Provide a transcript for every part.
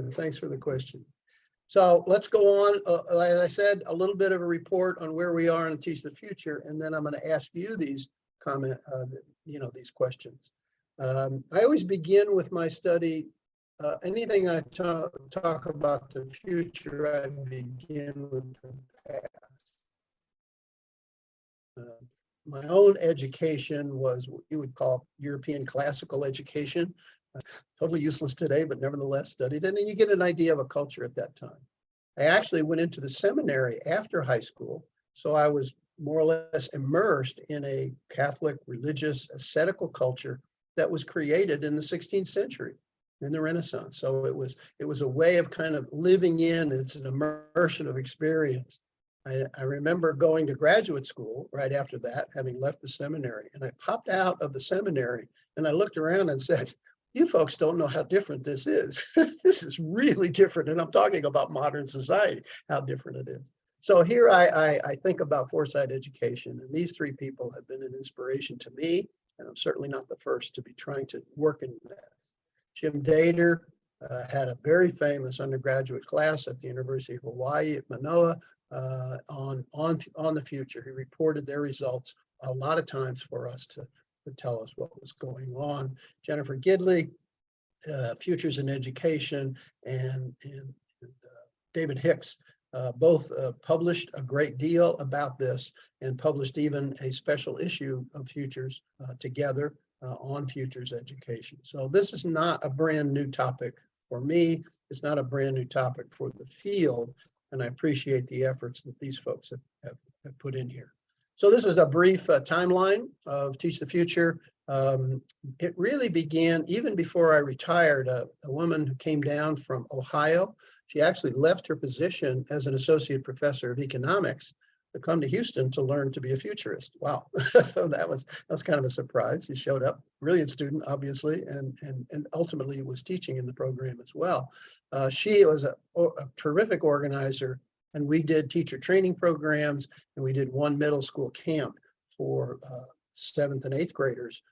Thanks for the question. So let's go on. As I said, a little bit of a report on where we are in Teach the Future, and then I'm going to ask you these these questions. I always begin with my study. Anything I talk about the future, I begin with the past. My own education was what you would call European classical education. Totally useless today, but nevertheless studied it, and you get an idea of a culture at that time. I actually went into the seminary after high school, so I was more or less immersed in a Catholic, religious, ascetical culture that was created in the 16th century, in the Renaissance. So it was a way of kind of living in. It's an immersive experience. I remember going to graduate school right after that, having left the seminary, and I popped out of the seminary and I looked around and said, you folks don't know how different this is. This is really different. And I'm talking about modern society, how different it is. So here I think about foresight education, and these three people have been an inspiration to me, and I'm certainly not the first to be trying to work in this. Jim Dater had a very famous undergraduate class at the University of Hawaii at Manoa on the future. He reported their results a lot of times for us to tell us what was going on. Jennifer Gidley, Futures in Education, and David Hicks, both published a great deal about this and published even a special issue of Futures together on futures education. So this is not a brand new topic for me. It's not a brand new topic for the field, and I appreciate the efforts that these folks have put in here. So this is a brief timeline of Teach the Future. It really began even before I retired. A woman who came down from Ohio, she actually left her position as an associate professor of economics to come to Houston to learn to be a futurist. Wow, that was kind of a surprise. She showed up, brilliant student, obviously, and ultimately was teaching in the program as well. She was a terrific organizer, and we did teacher training programs, and we did one middle school camp for 7th and 8th graders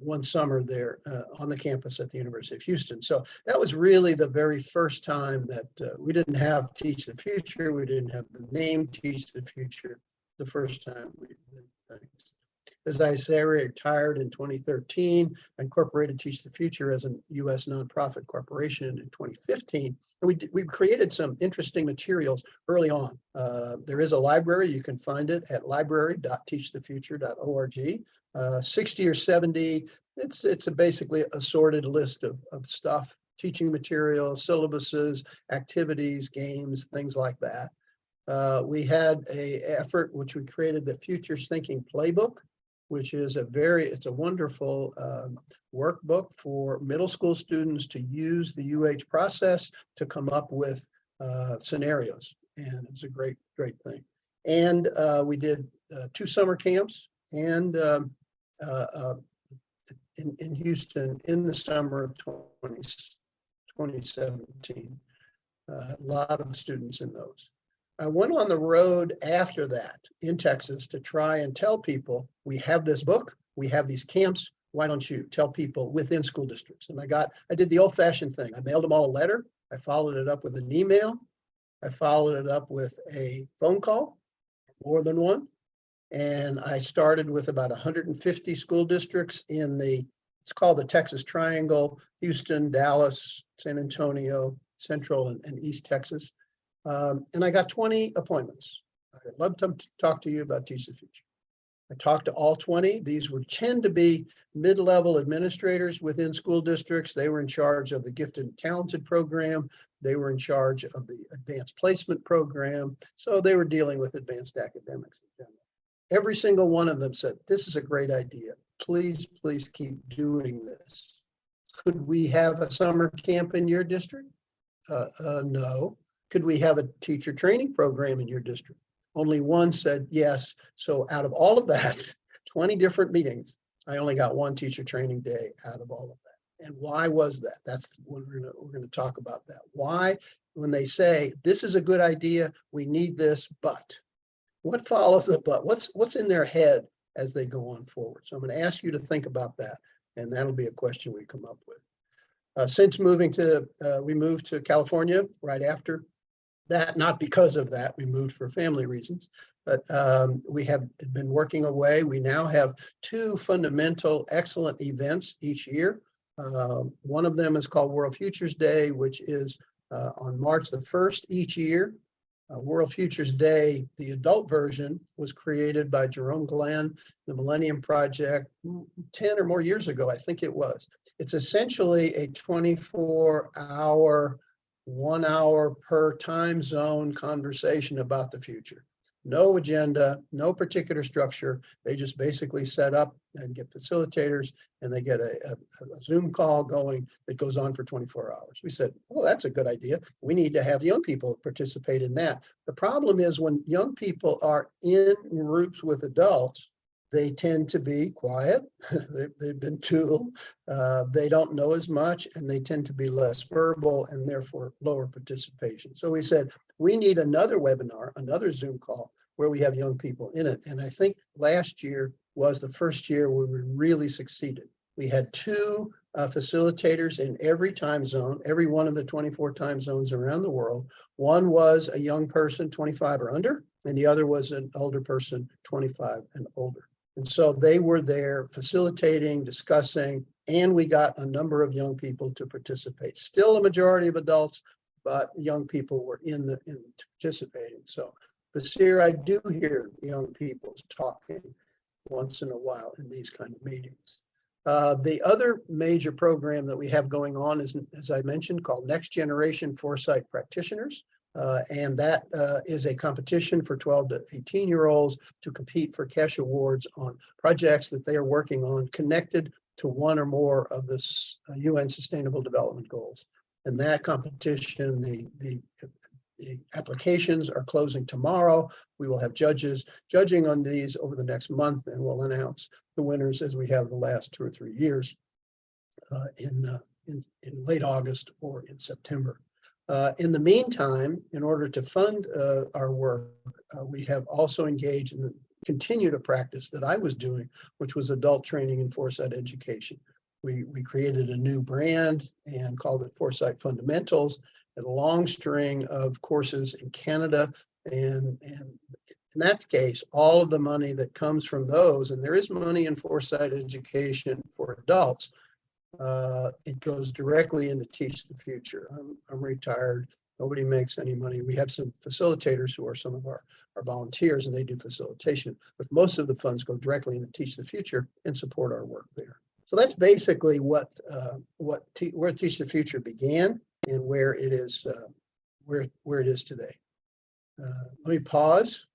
one summer there on the campus at the University of Houston. So that was really the very first time that we didn't have Teach the Future. We didn't have the name Teach the Future the first time we did things. As I say, I retired in 2013, incorporated Teach the Future as a U.S. nonprofit corporation in 2015. And we created some interesting materials early on. There is a library. You can find it at library.teachthefuture.org. 60 or 70, it's basically a sorted list of stuff, teaching materials, syllabuses, activities, games, things like that. We had an effort which we created, the Futures Thinking Playbook, which is it's a wonderful workbook for middle school students to use the UH process to come up with scenarios. And it's a great thing. And we did 2 summer camps and in Houston in the summer of 2017. A lot of students in those. I went on the road after that in Texas to try and tell people, we have this book, we have these camps, why don't you tell people within school districts? And I did the old-fashioned thing. I mailed them all a letter. I followed it up with an email. I followed it up with a phone call, more than one. And I started with about 150 school districts it's called the Texas Triangle: Houston, Dallas, San Antonio, Central and East Texas. And I got 20 appointments. I'd love to talk to you about Teach the Future. I talked to all 20. These would tend to be mid-level administrators within school districts. They were in charge of the Gifted and Talented program. They were in charge of the Advanced Placement program. So they were dealing with advanced academics in general. Every single one of them said, this is a great idea. Please keep doing this. Could we have a summer camp in your district? No. Could we have a teacher training program in your district? Only one said yes. So out of all of that, 20 different meetings, I only got one teacher training day out of all of that. And why was that? That's what we're going to talk about that. Why, when they say, this is a good idea, we need this, but what follows the but? What's in their head as they go on forward? So I'm going to ask you to think about that, and that'll be a question we come up with. Since we moved to California right after that, not because of that, we moved for family reasons, but we have been working away. We now have 2 fundamental excellent events each year. One of them is called World Futures Day, which is on March the 1st each year. World Futures Day, the adult version, was created by Jerome Glenn, the Millennium Project, 10 or more years ago, I think it was. It's essentially a 24-hour, 1 hour per time zone conversation about the future. No agenda, no particular structure. They just basically set up and get facilitators, and they get a Zoom call going that goes on for 24 hours. We said, well, that's a good idea. We need to have young people participate in that. The problem is when young people are in groups with adults, they tend to be quiet. They've been tooled. They don't know as much, and they tend to be less verbal and therefore lower participation. So we said, we need another webinar, another Zoom call where we have young people in it. And I think last year was the first year where we really succeeded. We had 2 facilitators in every time zone, every one of the 24 time zones around the world. One was a young person, 25 or under, and the other was an older person, 25 and older. And so they were there facilitating, discussing, and we got a number of young people to participate. Still a majority of adults, but young people were in participating. So, Basir, I do hear young people talking once in a while in these kind of meetings. The other major program that we have going on is, as I mentioned, called Next Generation Foresight Practitioners. And that is a competition for 12 to 18-year-olds to compete for cash awards on projects that they are working on connected to one or more of the UN Sustainable Development Goals. And that competition, the applications are closing tomorrow. We will have judges judging on these over the next month, and we'll announce the winners as we have the last 2 or 3 years in late August or in September. In the meantime, in order to fund our work, we have also engaged in continued a practice that I was doing, which was adult training and foresight education. We created a new brand and called it Foresight Fundamentals, and a long string of courses in Canada. And in that case, all of the money that comes from those, and there is money in foresight education for adults, it goes directly into Teach the Future. I'm retired. Nobody makes any money. We have some facilitators who are some of our volunteers, and they do facilitation. But most of the funds go directly into Teach the Future and support our work there. So that's basically where Teach the Future began and where it is where it is today. Let me pause